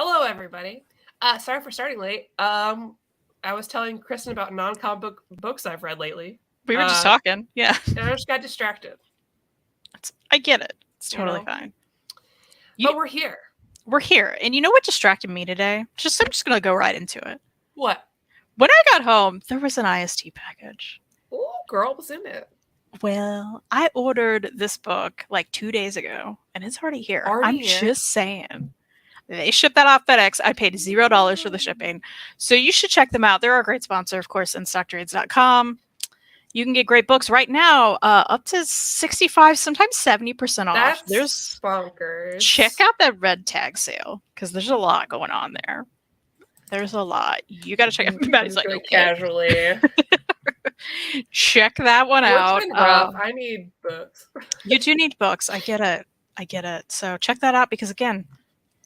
Hello, everybody. Sorry for starting late. I was telling Kristan about non-comic books I've read lately. We were just talking. Yeah. And I just got distracted. I get it. It's totally fine. But we're here. We're here. And you know what distracted me today? I'm just going to go right into it. What? When I got home, there was an IST package. Ooh, girl, what's in it? Well, I ordered this book like 2 days ago, and it's already here. I'm just saying. They shipped that off FedEx. I paid $0 for the shipping. So you should check them out. They're a great sponsor, of course, InStockTrades.com. You can get great books right now, up to 65, sometimes 70% off. That's bonkers. Check out that red tag sale, because there's a lot going on there. There's a lot. You got to check it out. Like, really casually. Check that one out. Been rough. I need books. You do need books. I get it. So check that out, because again,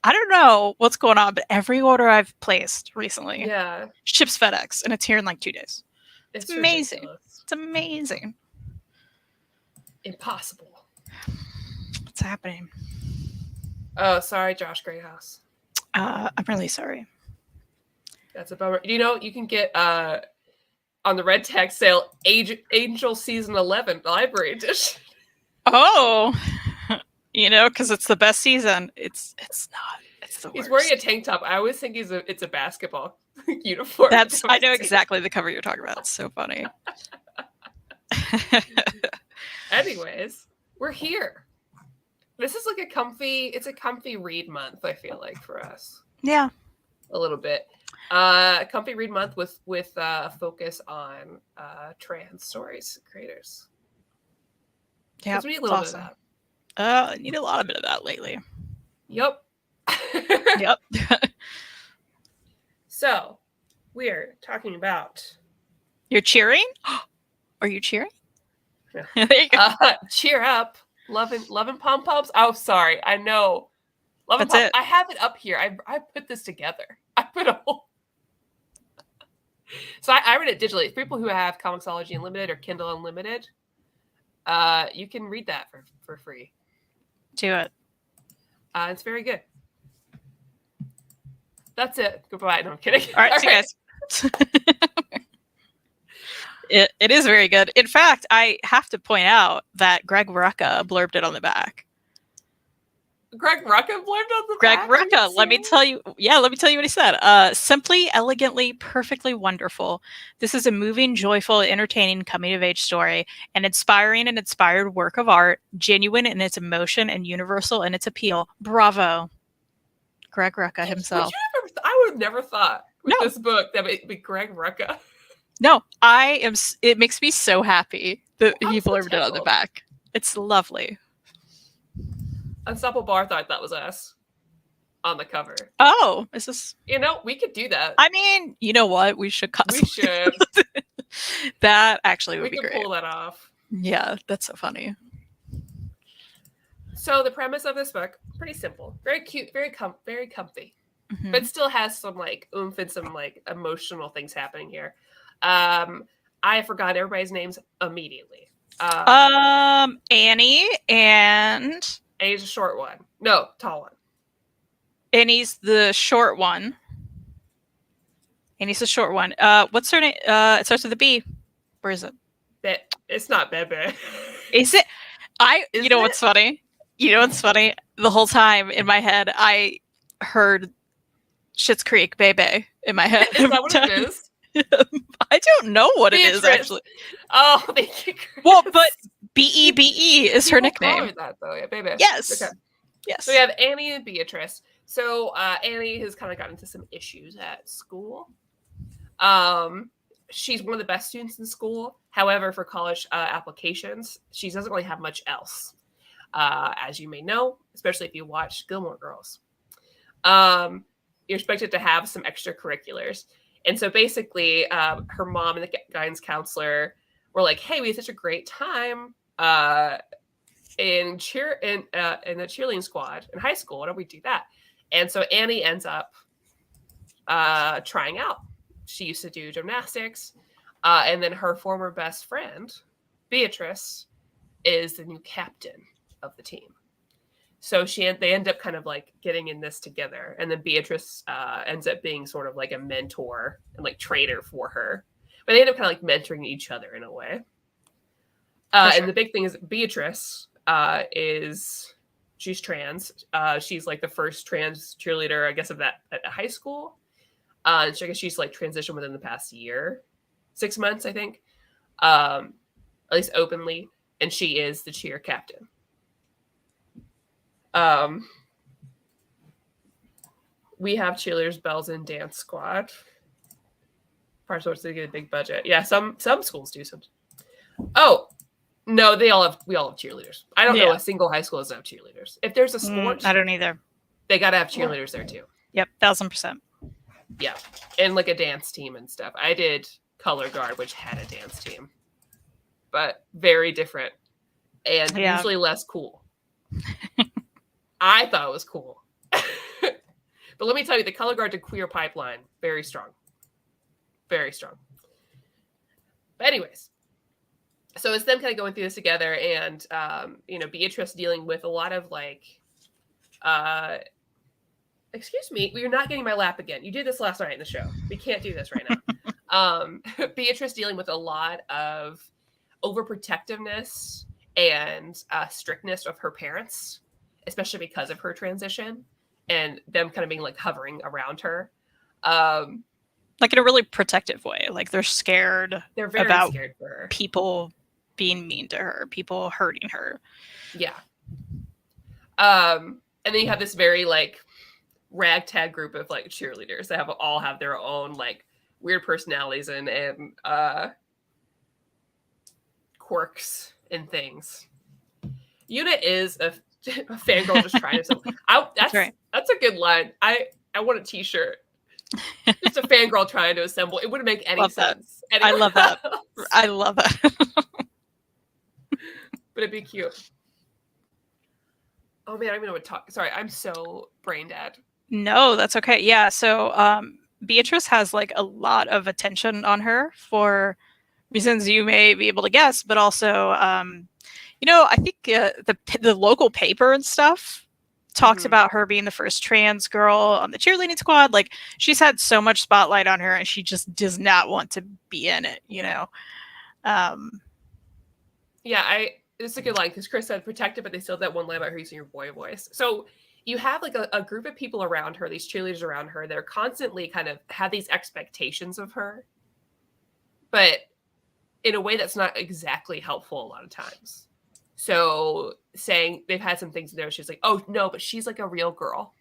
I don't know what's going on, but every order I've placed recently ships FedEx, and it's here in like 2 days. It's amazing. Ridiculous. It's amazing. Impossible. What's happening? Oh, sorry, Josh Greyhouse. I'm really sorry. That's a bummer. You know, you can get on the red tag sale Angel Season 11 Library Edition. Oh, you know, because it's the best season. It's not. It's the worst. He's wearing a tank top. I always think it's a basketball uniform. I know exactly the cover you're talking about. It's so funny. Anyways, we're here. This is like a comfy read month, I feel like, for us. Yeah. A little bit. Comfy read month with a focus on trans stories creators. Yeah. We need a little bit of that. I need a lot of bit of that lately. Yep. Yep. So, we're talking about... You're cheering? Are you cheering? Yeah. There you go. Cheer up. Loving pom-poms. Oh, sorry. I know. That's it. I have it up here. I put this together. I put a whole... So I read it digitally. People who have Comixology Unlimited or Kindle Unlimited, you can read that for free. Do it. It's very good. That's it. Goodbye. No, I'm kidding. All right, see you guys. It is very good. In fact, I have to point out that Greg Rucka blurbed it on the back. Greg Rucka blurbed on the Greg back? Rucka, let me tell you what he said. Simply, elegantly, perfectly wonderful. This is a moving, joyful, entertaining coming-of-age story, an inspiring and inspired work of art, genuine in its emotion and universal in its appeal. Bravo. Greg Rucka himself. I would have never thought with this book that it'd be Greg Rucka. No, it makes me so happy that he blurbed it on the back. It's lovely. Unstoppable Bar thought that was us on the cover. Oh, is this? You know, we could do that. I mean, you know what? We should cosplay. We should. That actually would be great. We could pull that off. Yeah, that's so funny. So the premise of this book, pretty simple. Very cute, very comfy. Mm-hmm. But still has some like oomph and some like emotional things happening here. I forgot everybody's names immediately. Annie and... Annie's a short one. No, tall one. Annie's the short one. Annie's the short one. What's her name? It starts with a B. Where is it? It's not Bebe. Is it? You know what's funny? The whole time in my head, I heard Schitt's Creek Bebe in my head. Is that what it is? I don't know what Beatrice. It is, actually. Oh, thank you, Chris. Well, but B-E-B-E is her nickname. Call her that, though. Yeah, Bebe. Yes. Okay. Yes. So we have Annie and Beatrice. So Annie has kind of gotten into some issues at school. She's one of the best students in school. However, for college applications, she doesn't really have much else. As you may know, especially if you watch Gilmore Girls. You're expected to have some extracurriculars. And so basically, her mom and the guidance counselor were like, hey, we had such a great time in the cheerleading squad in high school. Why don't we do that? And so Annie ends up trying out. She used to do gymnastics. And then her former best friend, Beatrice, is the new captain of the team. So they end up kind of like getting in this together, and then Beatrice ends up being sort of like a mentor and like trainer for her. But they end up kind of like mentoring each other in a way. And the big thing is Beatrice she's trans. She's like the first trans cheerleader, I guess, of that at high school. And I guess she's like transitioned within the past year, 6 months, I think, at least openly. And she is the cheer captain. We have cheerleaders, bells, and dance squad. Part of to get a big budget. Yeah, some schools do some. Oh no, we all have cheerleaders. I don't know a single high school doesn't have cheerleaders. If there's a sport, I don't either. They gotta have cheerleaders there too. Yep, 1000%. Yeah, and like a dance team and stuff. I did color guard, which had a dance team, but very different and usually less cool. I thought it was cool. But let me tell you, the color guard to queer pipeline, very strong. Very strong. But anyways, so it's them kind of going through this together, and Beatrice dealing with a lot of like excuse me, you're not getting my lap again. You did this last night in the show. We can't do this right now. Beatrice dealing with a lot of overprotectiveness and strictness of her parents, especially because of her transition, and them kind of being like hovering around her. Like in a really protective way. Like they're scared. They're very about scared for her. People being mean to her, people hurting her. Yeah. And then you have this very like ragtag group of like cheerleaders that all have their own like weird personalities and quirks and things. Una is a fangirl just trying herself. That's a good line. I want a t-shirt. Just a fangirl trying to assemble. It wouldn't make any sense. I love that. I love that. But it'd be cute. Oh man, I don't even know what to talk. Sorry, I'm so brain dead. No, that's okay. Yeah, so Beatrice has like a lot of attention on her for reasons you may be able to guess, but also, I think the local paper and stuff talks about her being the first trans girl on the cheerleading squad. Like she's had so much spotlight on her, and she just does not want to be in it. It's a good line because Chris said protected, but they still have that one line about her using your boy voice. So you have like a group of people around her, these cheerleaders around her, that are constantly kind of have these expectations of her, but in a way that's not exactly helpful a lot of times. So saying they've had some things there, she's like, oh no, but she's like a real girl.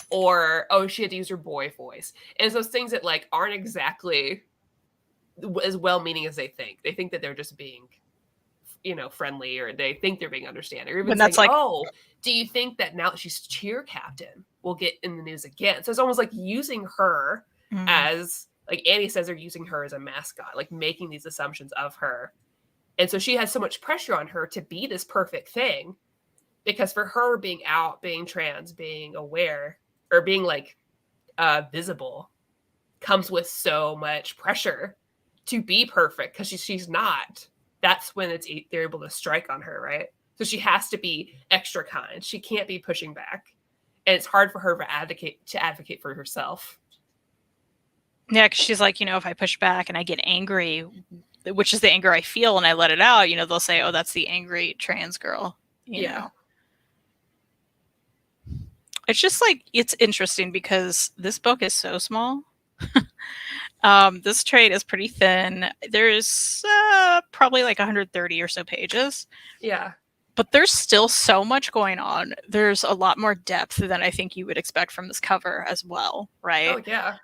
Or, oh, she had to use her boy voice. And it's those things that like aren't exactly as well-meaning as they think. They think that they're just being, friendly, or they think they're being understanding. Or even saying, like, oh, do you think that now that she's cheer captain, we'll get in the news again? So it's almost like using her as, like Annie says, they're using her as a mascot, like making these assumptions of her. And so she has so much pressure on her to be this perfect thing, because for her, being out, being trans, being aware, or being like visible comes with so much pressure to be perfect, because she's not. That's when they're able to strike on her, right? So she has to be extra kind. She can't be pushing back. And it's hard for her to advocate for herself. Yeah, because she's like, if I push back and I get angry, which is the anger I feel, and I let it out, they'll say, oh, that's the angry trans girl. You know? It's just like, it's interesting because this book is so small. This trade is pretty thin. There's probably like 130 or so pages. Yeah. But there's still so much going on. There's a lot more depth than I think you would expect from this cover as well, right? Oh, yeah.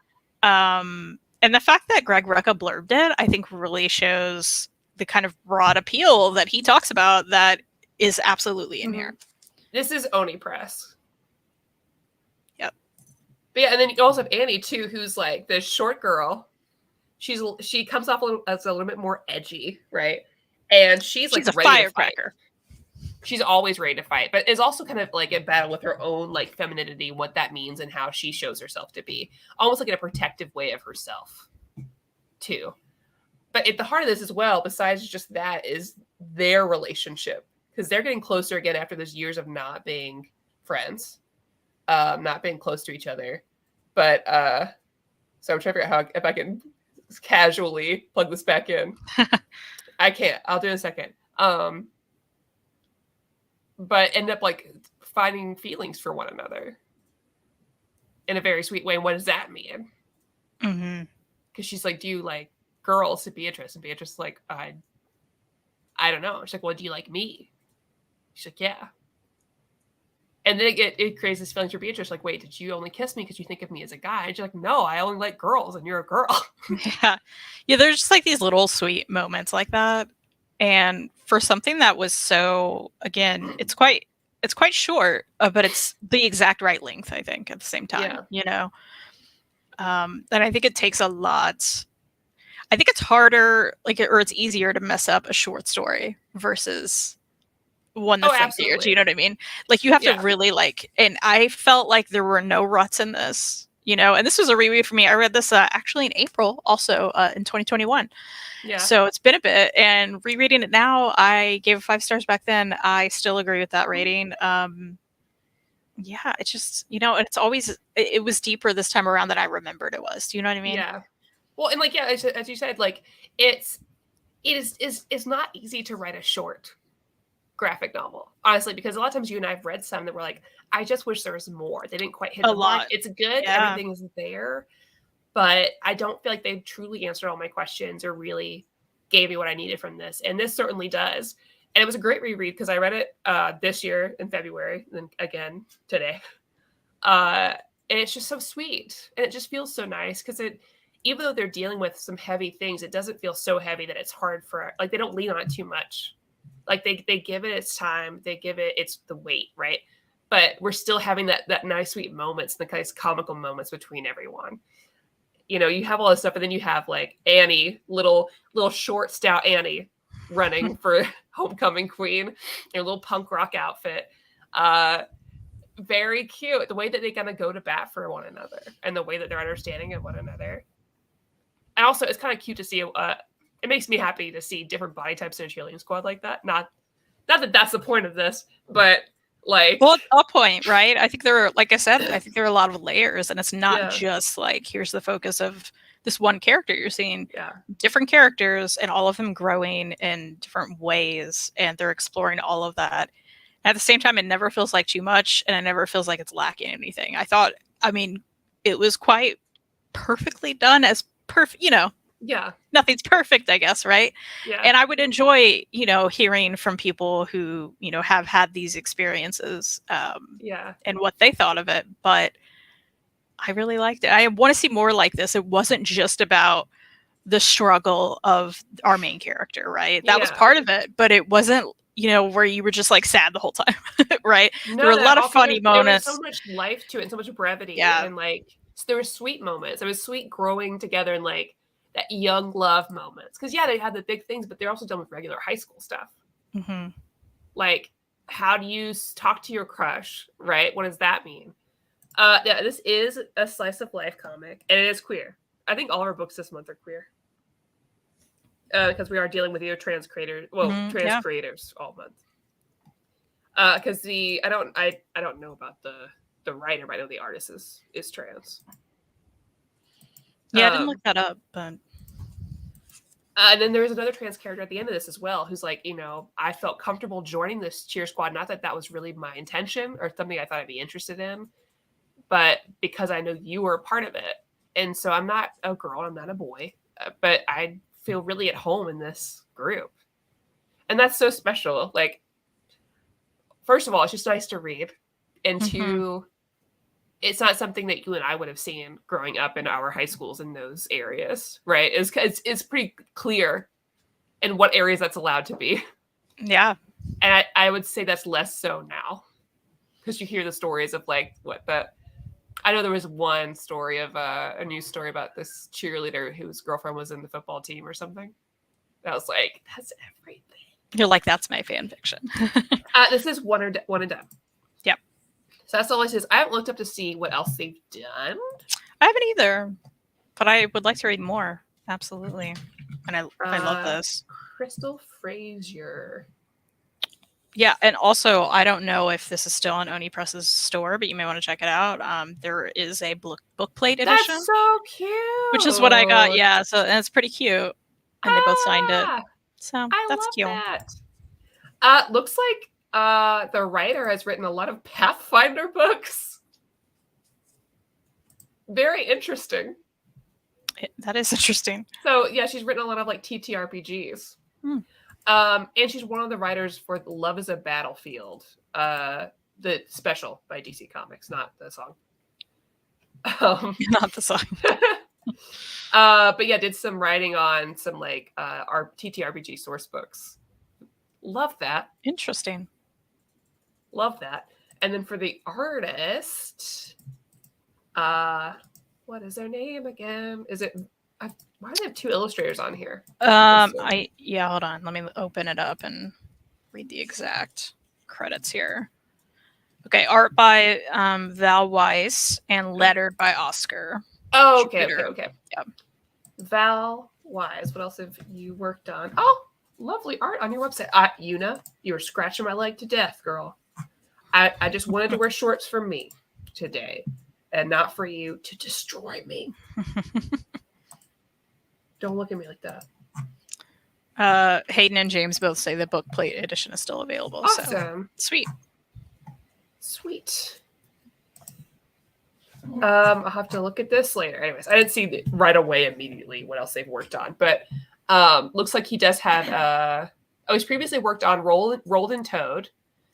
And the fact that Greg Rucka blurbed it, I think really shows the kind of broad appeal that he talks about that is absolutely in here. This is Oni Press. Yep. But yeah, and then you also have Annie, too, who's like this short girl. She comes off as a little bit more edgy, right? And she's like a firecracker. She's always ready to fight, but is also kind of like in battle with her own like femininity, what that means, and how she shows herself to be almost like in a protective way of herself too. But at the heart of this as well, besides just that, is their relationship, because they're getting closer again after those years of not being friends, not being close to each other. But so I'm trying to figure out if I can casually plug this back in. I can't. I'll do it in a second. But end up like finding feelings for one another in a very sweet way. And what does that mean? Because she's like, do you like girls to Beatrice? And Beatrice is like, I don't know. She's like, well, do you like me? She's like, yeah. And then it creates this feeling for Beatrice, like, wait, did you only kiss me because you think of me as a guy? And she's like, no, I only like girls, and you're a girl. Yeah. There's just like these little sweet moments like that, and for something that was so, again, it's quite short, but it's the exact right length, I think, at the same time. And I think it takes a lot. I think it's harder, or it's easier to mess up a short story versus one that's sincere. Do you know what I mean? Like, you have to really and I felt like there were no ruts in this, and this was a reread for me. I read this actually in April, also in 2021. Yeah. So it's been a bit, and rereading it now, I gave it 5 stars back then. I still agree with that rating. It's just, and it's always, it was deeper this time around than I remembered it was. Do you know what I mean? Yeah. Well, and as you said, it's not easy to write a short graphic novel, honestly, because a lot of times you and I have read some that were like, I just wish there was more. They didn't quite hit the mark. It's good. Yeah. Everything is there, but I don't feel like they truly answered all my questions or really gave me what I needed from this. And this certainly does. And it was a great reread because I read it this year in February, and then again today. And it's just so sweet. And it just feels so nice because even though they're dealing with some heavy things, it doesn't feel so heavy that it's hard for, they don't lean on it too much. Like they give it its time, they give it its the weight, right? But we're still having that nice sweet moments, the nice comical moments between everyone. You have all this stuff, and then you have like Annie, little short, stout Annie, running for homecoming queen in a little punk rock outfit. Very cute. The way that they kind of go to bat for one another, and the way that they're understanding of one another. And also, it's kind of cute to see. It makes me happy to see different body types in a cheerleading squad like that. Not that that's the point of this, but well, a point, right? I think there are, like I said, I think there are a lot of layers, and it's not just like, here's the focus of this one character. You're seeing different characters, and all of them growing in different ways, and they're exploring all of that. And at the same time, it never feels like too much, and it never feels like it's lacking anything. It was quite perfectly done, as perfect, nothing's perfect, I guess, right? Yeah. And I would enjoy, hearing from people who, have had these experiences, and what they thought of it. But I really liked it. I want to see more like this. It wasn't just about the struggle of our main character, right? That was part of it, but it wasn't, where you were just like sad the whole time, right? No, there were a lot of funny moments. There was so much life to it, and so much brevity, and there were sweet moments. There was sweet growing together, and that young love moments. Because they had the big things, but they're also done with regular high school stuff. Mm-hmm. Like, how do you talk to your crush, right? What does that mean? This is a slice of life comic, and it is queer. I think all of our books this month are queer. Because we are dealing with either trans creators, creators all month. Because I don't know about the writer, but I know the artist is trans. Yeah, I didn't look that up, but. And then there's another trans character at the end of this as well, who's like, I felt comfortable joining this cheer squad. Not that was really my intention or something I thought I'd be interested in, but because I know you were a part of it. And so I'm not a girl, I'm not a boy, but I feel really at home in this group. And that's so special. Like, first of all, it's just nice to read. And two, it's not something that you and I would have seen growing up in our high schools in those areas, right? It's pretty clear in what areas that's allowed to be. Yeah. And I would say that's less so now. Because you hear the stories of I know there was one story of a news story about this cheerleader whose girlfriend was in the football team or something. I was like, that's everything. You're like, that's my fan fiction. This is one and done. Yep. So that's all it says. I haven't looked up to see what else they've done. I haven't either, but I would like to read more. Absolutely. And I love this. Crystal Frazier. Yeah, and also I don't know if this is still on Oni Press's store, but you may want to check it out. There is a Bookplate Edition. That's so cute. Which is what I got. Yeah, so and it's pretty cute, and they both signed it. So I that's love cute. That. Looks like the writer has written a lot of Pathfinder books. Very interesting. That is interesting. So yeah, she's written a lot of like TTRPGs. And she's one of the writers for Love is a Battlefield, the special by DC Comics, not the song. Not the song. But yeah, did some writing on some like our TTRPG source books. Love that. Interesting. Love that. And then for the artist, what is their name again? Is it? Why do they have two illustrators on here? Hold on. Let me open it up and read the exact credits here. Okay, art by Val Weiss and lettered by Oscar. Oh, okay. Yep. Val Weiss. What else have you worked on? Oh, lovely art on your website. Una, you were scratching my leg to death, girl. I just wanted to wear shorts for me today and not for you to destroy me. Don't look at me like that. Hayden and James both say the Bookplate Edition is still available. Awesome. So. Sweet. I'll have to look at this later. Anyways, I didn't see right away immediately what else they've worked on, but looks like he does have he's previously worked on Rolled and Toad,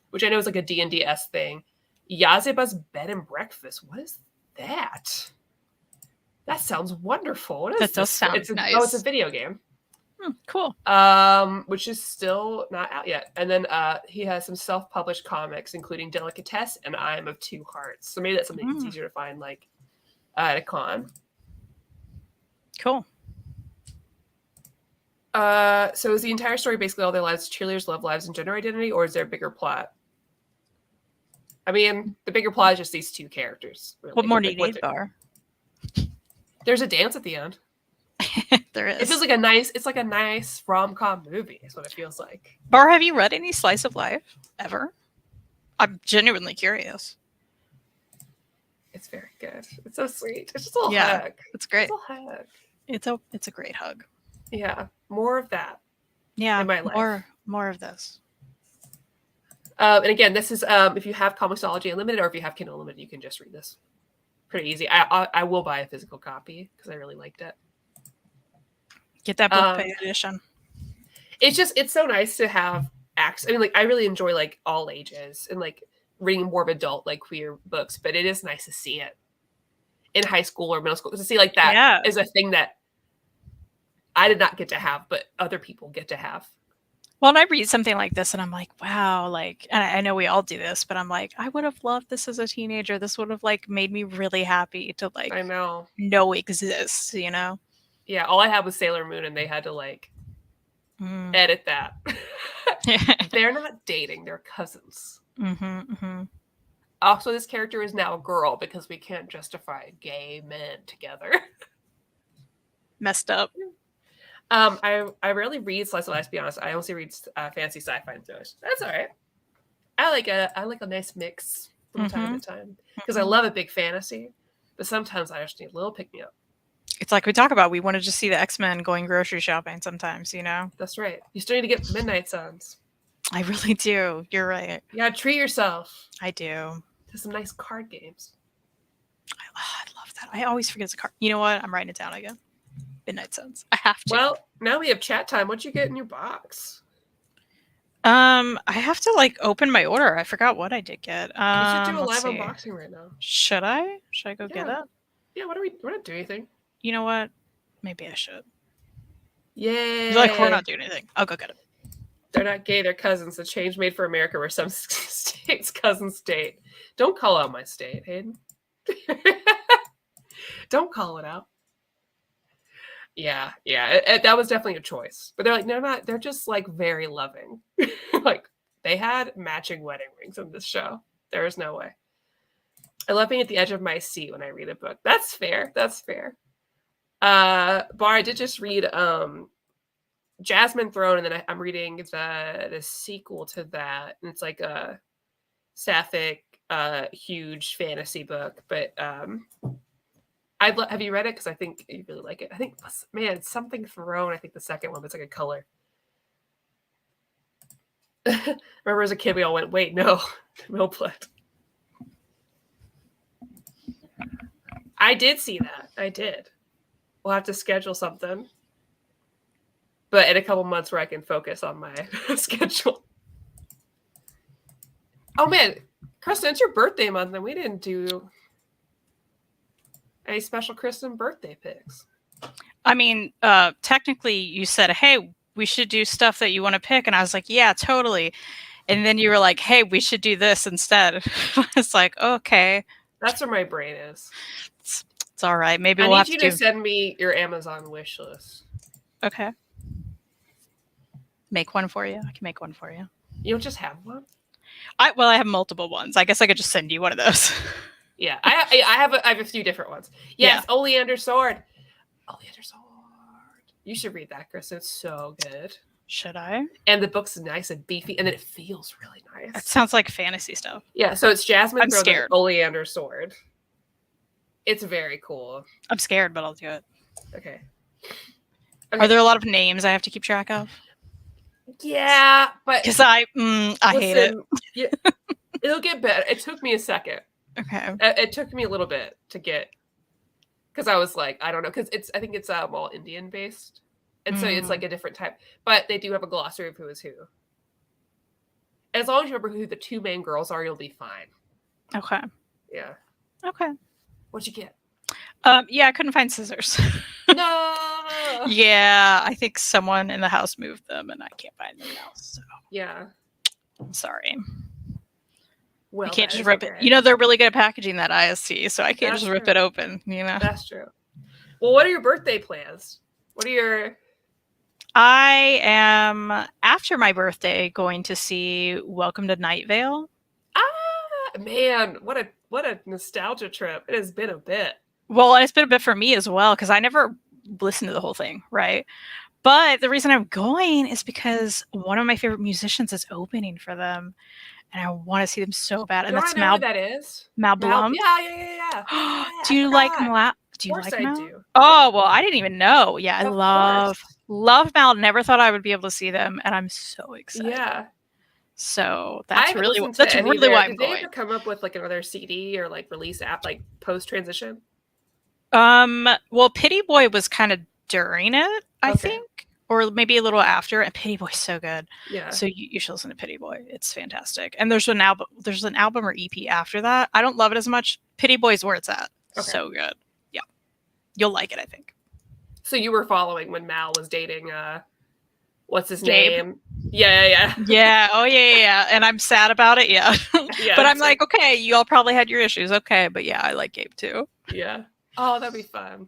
which I know is like a D&D-esque thing. Yaziba's Bed and Breakfast. What is that? That sounds wonderful. What is that does sound nice. Oh, it's a video game. Cool. Which is still not out yet. And then he has some self-published comics, including Delicatesse and I Am of Two Hearts. So maybe that's something that's easier to find, like at a con. Cool. So is the entire story basically all their lives, cheerleaders, love lives, and gender identity, or is there a bigger plot? I mean, the bigger plot is just these two characters. Really. What more do you need, Bar? There's a dance at the end. There is. It feels like a nice rom-com movie is what it feels like. Bar, have you read any slice of life ever? I'm genuinely curious. It's very good. It's so sweet. It's just a little hug. It's great. It's a hug. It's a great hug. Yeah. More of that. Yeah. In my life. More of this. And again, this is if you have Comixology Unlimited or if you have Kindle Unlimited, you can just read this. Pretty easy. I will buy a physical copy because I really liked it. Get that Bookplate Edition. It's so nice to have access. I mean, like I really enjoy like all ages and like reading more of adult like queer books, but it is nice to see it in high school or middle school to see like that is a thing that I did not get to have, but other people get to have. Well, and I read something like this and I'm like, wow, like, and I know we all do this, but I'm like, I would have loved this as a teenager. This would have like made me really happy to like I know exists, you know? Yeah, all I had was Sailor Moon and they had to like edit that. They're not dating, they're cousins. Also, this character is now a girl because we can't justify gay men together. Messed up. I rarely read slice of life, to be honest. I mostly read fantasy sci-fi and those. That's all right. I like a nice mix from time to time because I love a big fantasy, but sometimes I just need a little pick-me-up. It's like we talk about. We want to just see the X-Men going grocery shopping sometimes, you know? That's right. You still need to get Midnight Suns. I really do. You're right. You gotta treat yourself. I do. To some nice card games. I love that. I always forget it's a card. You know what? I'm writing it down again. Midnight Suns. I have to. Well, now we have chat time. What you get in your box? I have to like open my order. I forgot what I did get. We should do a live unboxing right now. Should I? Should I go get it? Yeah. We're not doing anything. You know what? Maybe I should. Yay! Like we're not doing anything. I'll go get it. They're not gay. They're cousins. A change made for America, where some states cousins state. Don't call out my state, Hayden. Don't call it out. Yeah. That was definitely a choice. But they're like, they're not. They're just like very loving. Like they had matching wedding rings in this show. There is no way. I love being at the edge of my seat when I read a book. That's fair. Bar, I did just read Jasmine Throne, and then I'm reading the sequel to that, and it's like a sapphic, huge fantasy book. But have you read it? Because I think you really like it. I think, man, it's something Throne. I think the second one, but it's like a color. Remember as a kid, we all went, wait, no, Millblood. I did see that. I did. We'll have to schedule something. But in a couple months where I can focus on my schedule. Oh, man. Kristan, it's your birthday month, and we didn't do any special Kristan birthday picks. I mean, technically, you said, hey, we should do stuff that you want to pick. And I was like, yeah, totally. And then you were like, hey, we should do this instead. I was like, okay. That's where my brain is. It's all right. Maybe we'll I have need you to send me your Amazon wish list. Okay. Make one for you. I can make one for you. You don't just have one? I have multiple ones. I guess I could just send you one of those. Yeah, I have a few different ones. Yes, yeah. Oleander Sword. Oleander Sword. You should read that, Chris. It's so good. Should I? And the book's nice and beefy, and then it feels really nice. It sounds like fantasy stuff. Yeah, so it's Jasmine I'm scared. Oleander Sword. It's very cool. I'm scared, but I'll do it. Okay. Are there a lot of names I have to keep track of? Yeah, but because I hate it. Yeah, it'll get better. It took me a second. Okay. It took me a little bit to get, because I was like, I don't know, because I think it's all Indian based, and so it's like a different type. But they do have a glossary of who is who. As long as you remember who the two main girls are, you'll be fine. Okay. Yeah. Okay. What'd you get? Yeah, I couldn't find scissors. No. Yeah, I think someone in the house moved them, and I can't find them now. So yeah, I'm sorry. Well, I can't just rip it. You know, they're really good at packaging that ISC, so I can't That's just true. rip it open. You know, that's true. Well, what are your birthday plans? What are your? I am after my birthday going to see Welcome to Night Vale. Ah, man, what a nostalgia trip! It has been a bit. Well, and it's been a bit for me as well, because I never listened to the whole thing, right? But the reason I'm going is because one of my favorite musicians is opening for them, and I want to see them so bad. And that's Mal. Who that is Mal Blum. Yeah. Do you like Mal? Do you like Mal? Do. Oh well, I didn't even know. Yeah, I love Mal. Never thought I would be able to see them, and I'm so excited. Yeah. So that's really why I'm going. Did they ever come up with like another CD or like release app like post transition? Well, Pity Boy was kind of during it, I think, or maybe a little after. And Pity Boy's so good. Yeah. So you should listen to Pity Boy. It's fantastic. And there's an album or EP after that. I don't love it as much. Pity Boy's where it's at. Okay. So good. Yeah, you'll like it, I think. So you were following when Mal was dating what's his name? Yeah. Yeah. Oh yeah. And I'm sad about it. Yeah. Yeah. But I'm like, okay, you all probably had your issues. Okay, but yeah, I like Gabe too. Yeah. Oh, that'd be fun.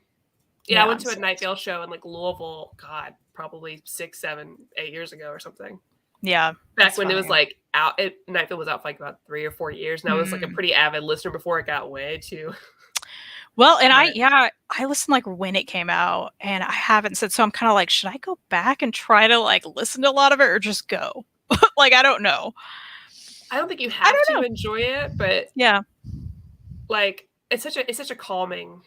Yeah, I went to a Night Vale show in like Louisville, God, probably 6, 7, 8 years ago or something. Yeah. Back when it was like out, Night Vale was out for like about 3 or 4 years. And I was like a pretty avid listener before it got way too. Well, and I listened like when it came out, and I haven't since. So I'm kind of like, should I go back and try to like listen to a lot of it, or just go? Like, I don't know. I don't think you have to enjoy it, but yeah, like it's such a calming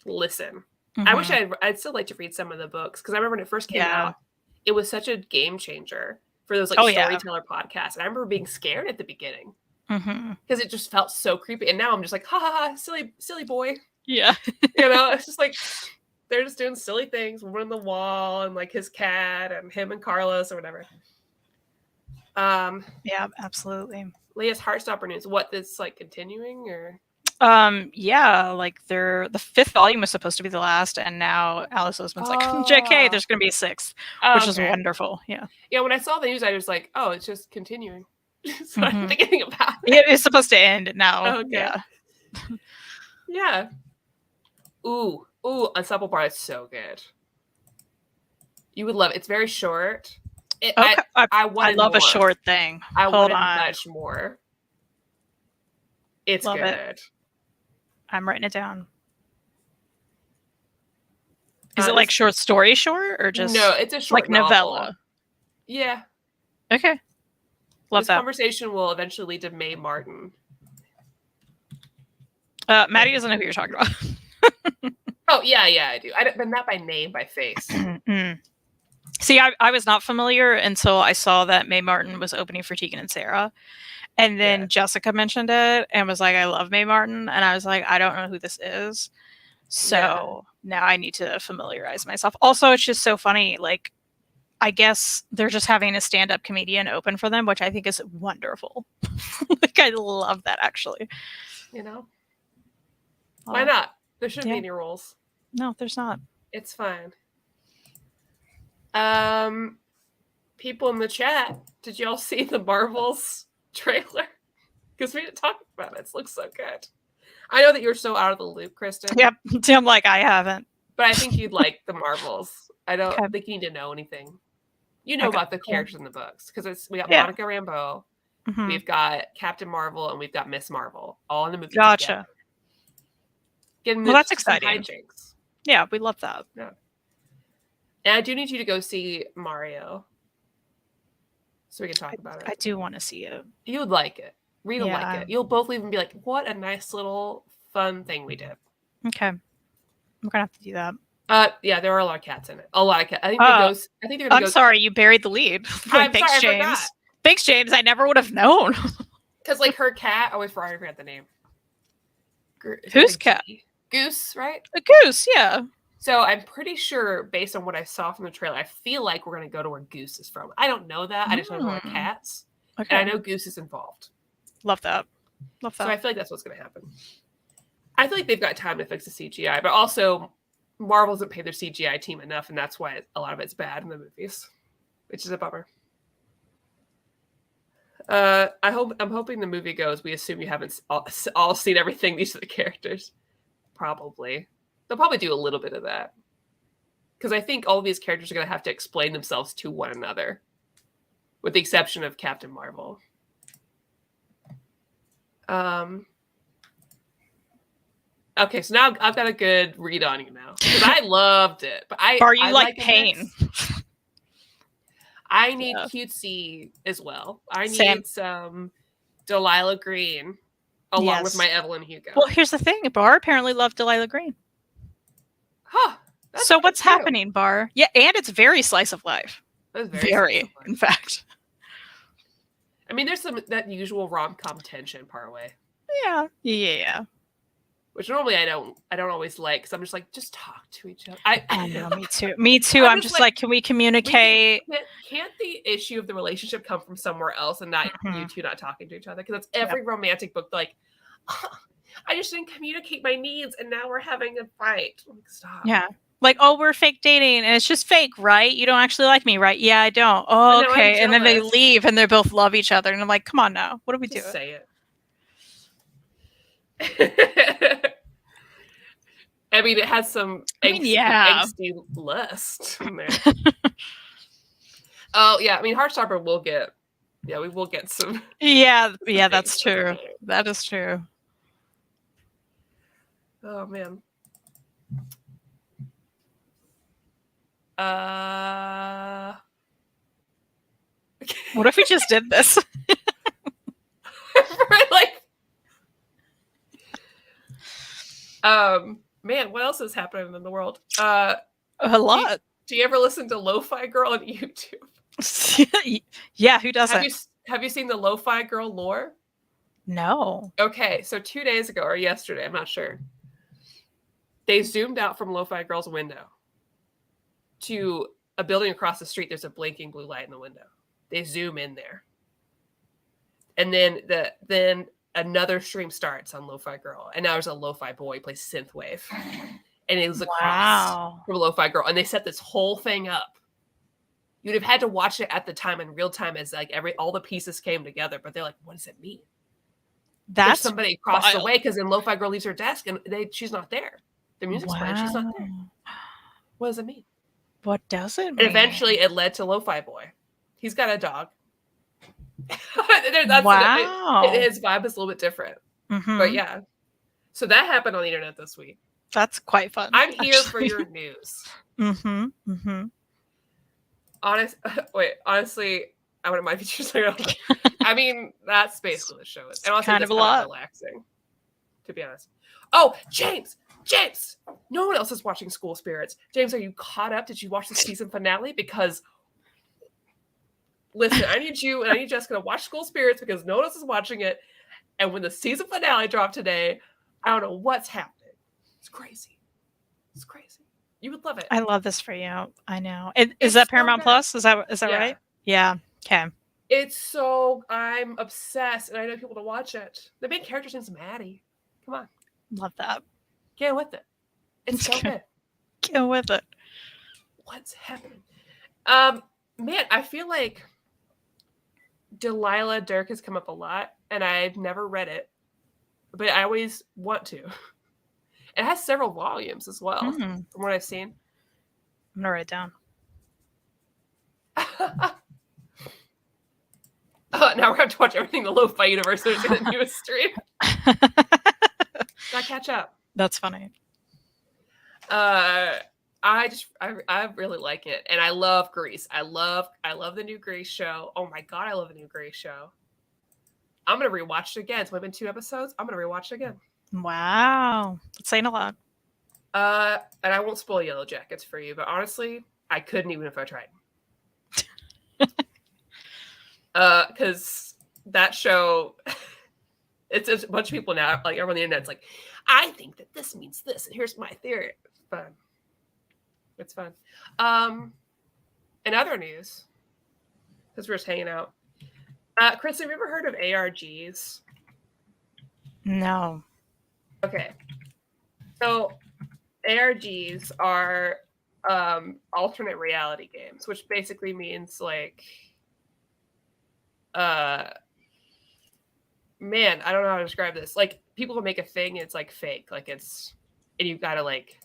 listen. I wish I'd still like to read some of the books, because I remember when it first came out, it was such a game changer for those like storyteller podcasts. And I remember being scared at the beginning because it just felt so creepy. And now I'm just like, ha ha ha, silly boy. Yeah, you know, it's just like they're just doing silly things, running the wall, and like his cat and him and Carlos or whatever. Yeah, absolutely. Leah's Heartstopper news. What, this like continuing or? Yeah, like the 5th volume was supposed to be the last, and now Alice Oseman's like, JK, there's gonna be a 6th, which is wonderful. Yeah. Yeah, when I saw the news, I was like, oh, it's just continuing. So I'm thinking about it. Yeah, it's supposed to end now. Okay. Yeah. Yeah. Ooh, Ensemble Bar is so good. You would love it. It's very short. I love more. A short thing. I wanted much more. It's love good. It. I'm writing it down. Is it like short story short or just no? It's a short like novella. Yeah. Okay. Love this that. Conversation will eventually lead to Mae Martin. Maddie doesn't know who you're talking about. Oh yeah, I do. But not by name, by face. See, I was not familiar until I saw that Mae Martin was opening for Tegan and Sarah. And then Jessica mentioned it and was like, I love Mae Martin. And I was like, I don't know who this is. So now I need to familiarize myself. Also, it's just so funny. Like, I guess they're just having a stand-up comedian open for them, which I think is wonderful. Like, I love that, actually. You know? Why not? There shouldn't be any rules. No, there's not. It's fine. People in the chat, did y'all see the Marvels trailer? Because we didn't talk about it. It looks so good. I know that you're so out of the loop, Kristan. Yep. I'm like, I haven't. But I think you'd like the Marvels. I don't think you need to know anything. You know about the characters in the books. Because we got Monica Rambeau, we've got Captain Marvel, and we've got Miss Marvel. All in the movie together. Well, that's exciting. Hijinks. Yeah, we love that. Yeah. And I do need you to go see Mario. So we can talk about it. I do want to see it. You would like it. Rita will like it. You'll both even be like, what a nice little fun thing we did. Okay. I'm gonna have to do that. There are a lot of cats in it. A lot of cats. I think they're gonna I'm sorry, you buried the lead. Thanks, James. Thanks, James. I never would have known. Because like her cat, I always forgot the name. Whose cat? Goose, right? A goose, yeah. So I'm pretty sure, based on what I saw from the trailer, I feel like we're gonna go to where Goose is from. I don't know that. I just know more cats. Okay. And I know Goose is involved. Love that. So I feel like that's what's gonna happen. I feel like they've got time to fix the CGI, but also Marvel doesn't pay their CGI team enough, and that's why a lot of it's bad in the movies, which is a bummer. I'm hoping the movie goes. We assume you haven't all seen everything. These are the characters. Probably. They'll probably do a little bit of that. Because I think all of these characters are going to have to explain themselves to one another. With the exception of Captain Marvel. Okay, so now I've got a good read on you now. Because I loved it. But Are you like pain? I need cutesy as well. I need some Delilah Green along with my Evelyn Hugo. Well, here's the thing. Bar apparently loved Delilah Green. Huh. So what's happening, Bar? Yeah, and it's very slice of life. Very, in fact. I mean, there's that usual rom-com tension part way. Yeah. Which normally I don't always like, because I'm just like, just talk to each other. I know, me too. I'm just like, can we communicate? Can't the issue of the relationship come from somewhere else and not you two not talking to each other? Because that's every romantic book. Like, I just didn't communicate my needs, and now we're having a fight. Like, stop. Yeah. Like, oh, we're fake dating, and it's just fake, right? You don't actually like me, right? Yeah, I don't. Oh, okay. And then they leave, and they both love each other, and I'm like, come on now. What are we doing? Say it. I mean, it has some angsty lust in there. Oh, yeah. I mean, Heartstopper will get... Yeah, we will get some... Yeah, that's true. That is true. Oh, man. What if we just did this? Man, what else is happening in the world? A lot. Do you ever listen to LoFi Girl on YouTube? Yeah, who doesn't? Have you seen the LoFi Girl lore? No. Okay, so 2 days ago or yesterday, I'm not sure. They zoomed out from LoFi Girl's window to a building across the street. There's a blinking blue light in the window. They zoom in there, and then another stream starts on LoFi Girl, and now there's a LoFi boy who plays synthwave, and it was across from LoFi Girl, and they set this whole thing up. You'd have had to watch it at the time in real time as like all the pieces came together, but they're like, what does it mean? There's somebody across the way, because then LoFi Girl leaves her desk and she's not there. The music's playing, she's not there. What does it mean? What does it mean? And eventually it led to LoFi Boy. He's got a dog. Wow. His vibe is a little bit different. Mm-hmm. But yeah. So that happened on the internet this week. That's quite fun. I'm here for your news. Honestly, I wouldn't mind if you just I mean, that's basically the show is. And also, kind that's of a lot. Relaxing, to be honest. Oh, James! No one else is watching School Spirits. James, are you caught up? Did you watch the season finale? Because, listen, I need you and I need Jessica to watch School Spirits because no one else is watching it. And when the season finale dropped today, I don't know what's happening. It's crazy. You would love it. I love this for you. I know. Is that Paramount Plus? Is that right? Yeah. Okay. I'm obsessed, and I know people to watch it. The main character's name's Maddie. Come on. Love that. Get with it. It's so good. Get with it. What's happening? Man, I feel like Delilah Dirk has come up a lot, and I've never read it, but I always want to. It has several volumes as well, from what I've seen. I'm gonna write it down. Now we're going to have to watch everything the LoFi universe is in the newest stream. Gotta catch up. That's funny. I really like it, and I love Grease. I love the new Grease show. Oh my god, I love the new Grease show. I'm gonna rewatch it again. It's only been 2 episodes. I'm gonna rewatch it again. Wow, that's saying a lot. And I won't spoil Yellow Jackets for you, but honestly, I couldn't even if I tried. Because that show, it's a bunch of people now, like everyone on the internet's like, I think that this means this, and here's my theory. It's fun. In other news, because we're just hanging out, Chris, have you ever heard of ARGs? No. Okay. So ARGs are alternate reality games, which basically means like, man, I don't know how to describe this. Like, people will make a thing and it's like fake, like it's, and you've got to like,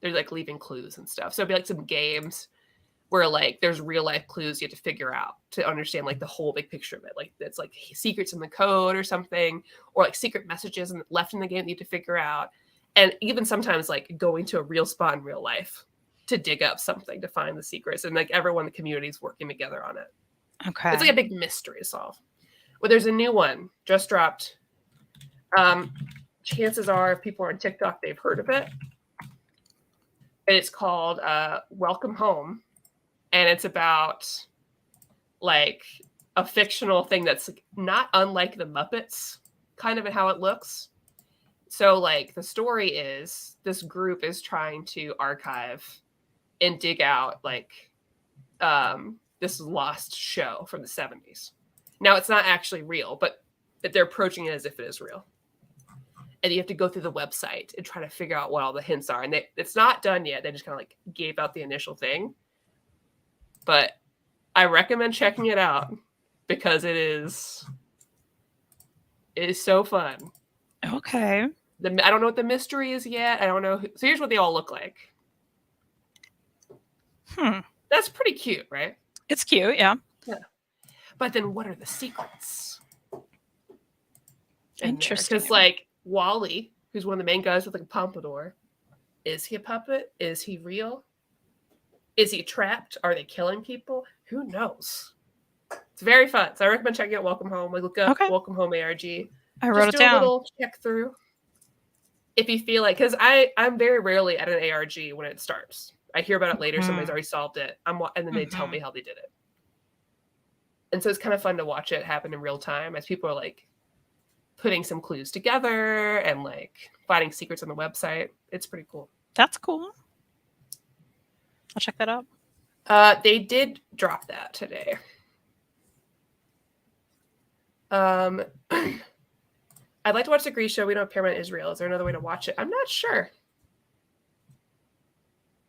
they're like leaving clues and stuff. So it'd be like some games where like there's real life clues you have to figure out to understand like the whole big picture of it. Like it's like secrets in the code or something, or like secret messages left in the game that you have to figure out. And even sometimes like going to a real spot in real life to dig up something to find the secrets. And like everyone in the community is working together on it. Okay. It's like a big mystery to solve. Well, there's a new one just dropped. Chances are if people are on TikTok, they've heard of it. It's called Welcome Home. And it's about like a fictional thing that's not unlike the Muppets, kind of in how it looks. So like the story is this group is trying to archive and dig out like this lost show from the 70s. Now it's not actually real, but they're approaching it as if it is real. And you have to go through the website and try to figure out what all the hints are. And it's not done yet. They just kind of like gave out the initial thing. But I recommend checking it out because it is so fun. Okay. I don't know what the mystery is yet. I don't know. So here's what they all look like. That's pretty cute, right? It's cute, yeah. Yeah. But then what are the secrets? Interesting. Because like Wally, who's one of the main guys with like a pompadour, is he a puppet? Is he real? Is he trapped? Are they killing people? Who knows? It's very fun. So I recommend checking out Welcome Home. Like look up Welcome Home ARG. I wrote it down. Do a little check through. If you feel like, because I'm very rarely at an ARG when it starts. I hear about it later. Somebody's already solved it. And then they tell me how they did it. And so it's kind of fun to watch it happen in real time as people are like putting some clues together and like finding secrets on the website. It's pretty cool. That's cool. I'll check that out. They did drop that today. I'd like to watch the Grease show. We don't have Paramount Israel. Is there another way to watch it? I'm not sure.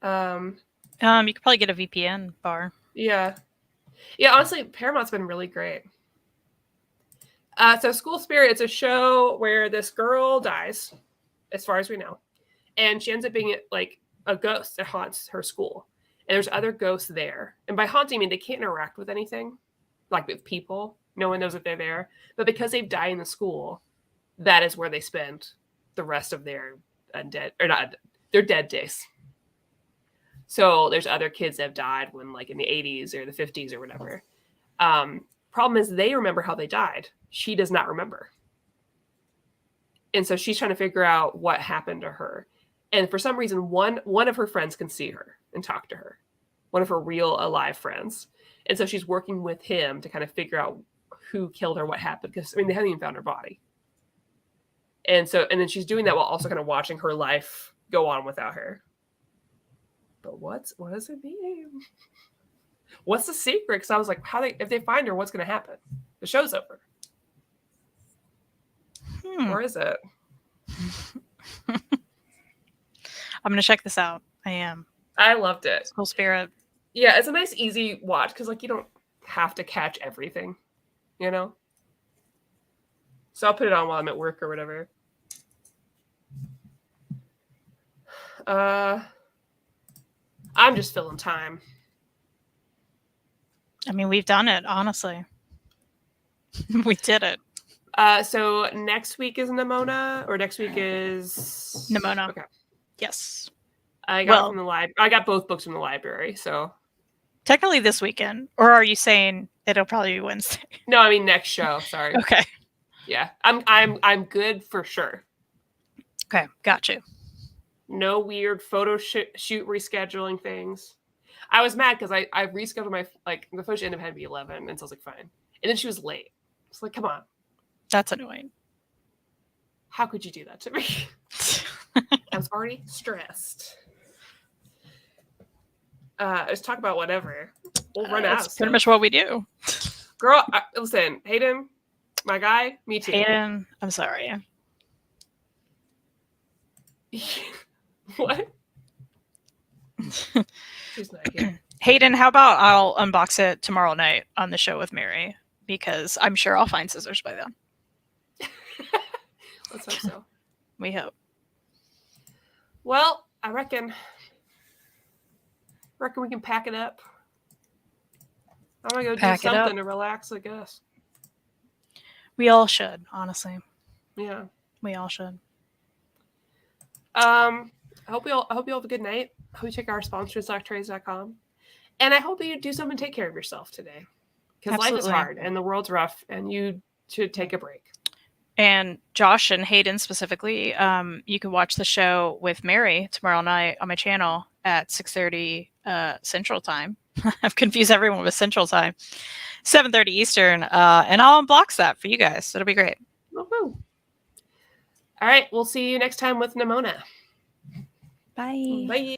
You could probably get a VPN bar. Yeah. Yeah, honestly, Paramount's been really great. So School Spirit, it's a show where this girl dies, as far as we know. And she ends up being like a ghost that haunts her school. And there's other ghosts there. And by haunting, I mean they can't interact with anything, like with people. No one knows if they're there. But because they've died in the school, that is where they spend the rest of their undead, or not, they're dead days. So there's other kids that have died when like in the 80s or the 50s or whatever. Problem is they remember how they died. She does not remember. And so she's trying to figure out what happened to her. And for some reason, one of her friends can see her and talk to her. One of her real alive friends. And so she's working with him to kind of figure out who killed her, what happened. Because, I mean, they haven't even found her body. And then she's doing that while also kind of watching her life go on without her. But what does it mean? What's the secret? Because I was like, if they find her, what's going to happen? The show's over. Or is it? I'm going to check this out. I am. I loved it. School Spirit. Yeah, it's a nice, easy watch because like you don't have to catch everything, you know? So I'll put it on while I'm at work or whatever. I'm just filling time. I mean, we've done it, honestly. We did it. So next week is Nimona, or next week is Nimona. Okay. Yes. I got from the library. I got both books from the library, so technically this weekend, or are you saying it'll probably be Wednesday? No, I mean next show. Sorry. Okay. Yeah, I'm good for sure. Okay, got you. No weird photo shoot rescheduling things. I was mad because I rescheduled my the photo shoot ended up having to be 11, and so I was like, fine. And then she was late. It's like, come on. That's annoying. How could you do that to me? I was already stressed. Let's talk about whatever. We'll run out. That's pretty much what we do. Girl, listen, Hayden, my guy, me too. Hayden, I'm sorry. What? She's not here. Hayden, how about I'll unbox it tomorrow night on the show with Mary, because I'm sure I'll find scissors by then. Let's hope so. We hope. Well, I reckon we can pack it up. I'm gonna go do something to relax, I guess. We all should, honestly. Yeah. We all should. I hope you all have a good night. I hope you check our sponsors, StockTrades.com. And I hope you do something to take care of yourself today. Because life is hard and the world's rough and you should take a break. And Josh and Hayden specifically, you can watch the show with Mary tomorrow night on my channel at 6:30 Central Time. I've confused everyone with Central Time. 7:30 Eastern. And I'll unbox that for you guys. It'll be great. Woohoo. All right. We'll see you next time with Nimona. Bye. Bye.